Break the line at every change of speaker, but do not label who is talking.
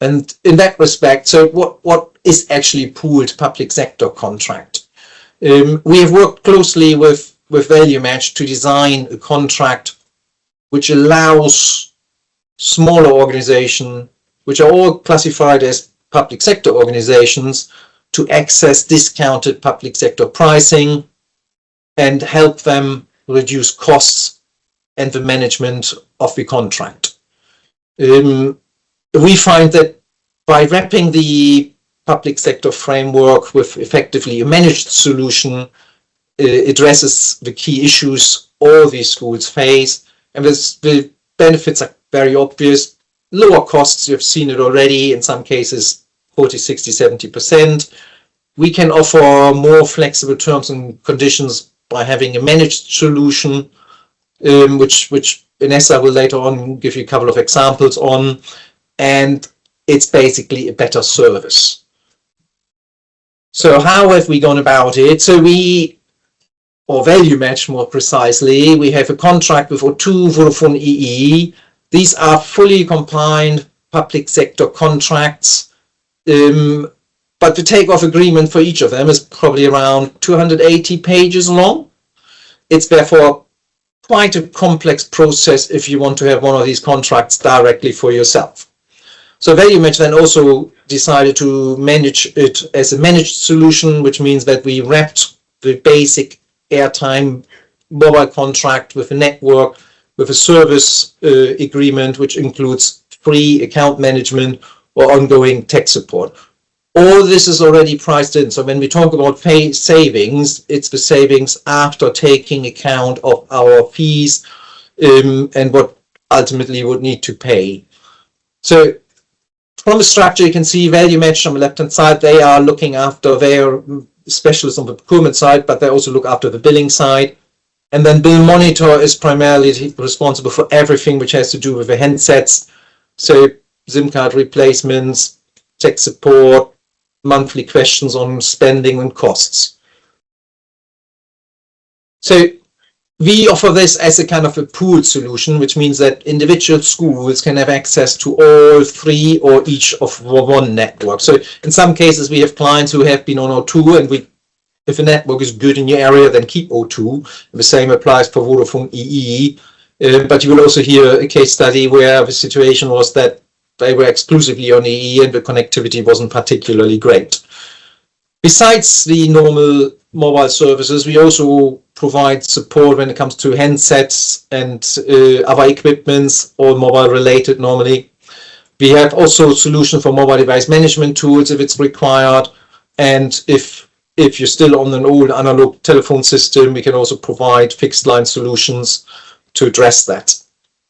And in that respect, so what is actually pooled public sector contract? We have worked closely with Value Match to design a contract which allows smaller organizations, which are all classified as public sector organizations, to access discounted public sector pricing and help them reduce costs and the management of the contract. We find that by wrapping the public sector framework with effectively a managed solution, addresses the key issues all these schools face, and the benefits are very obvious. Lower costs, you've seen it already, in some cases 40, 60, 70%. We can offer more flexible terms and conditions by having a managed solution, which Inessa will later on give you a couple of examples on, and it's basically a better service. So how have we gone about it? So or Value Match more precisely, we have a contract with O2, Vodafone EE. These are fully compliant public sector contracts, but the takeoff agreement for each of them is probably around 280 pages long. It's therefore quite a complex process if you want to have one of these contracts directly for yourself. So Value Match then also decided to manage it as a managed solution, which means that we wrapped the basic airtime mobile contract with a network, with a service agreement, which includes free account management or ongoing tech support. All this is already priced in. So when we talk about pay savings, it's the savings after taking account of our fees and what ultimately would need to pay. So from the structure, you can see Value Match on the left-hand side. They are looking after their specialists on the procurement side, but they also look after the billing side. And then Billmonitor is primarily responsible for everything which has to do with the handsets. So SIM card replacements, tech support, monthly questions on spending and costs. So we offer this as a kind of a pooled solution, which means that individual schools can have access to all three or each of one network. So in some cases, we have clients who have been on O2, and if a network is good in your area, then keep O2. The same applies for Vodafone EE. But you will also hear a case study where the situation was that they were exclusively on EE and the connectivity wasn't particularly great. Besides the normal mobile services, we also provide support when it comes to handsets and other equipments, all mobile related normally. We have also solutions for mobile device management tools if it's required, and if you're still on an old analog telephone system, we can also provide fixed line solutions to address that.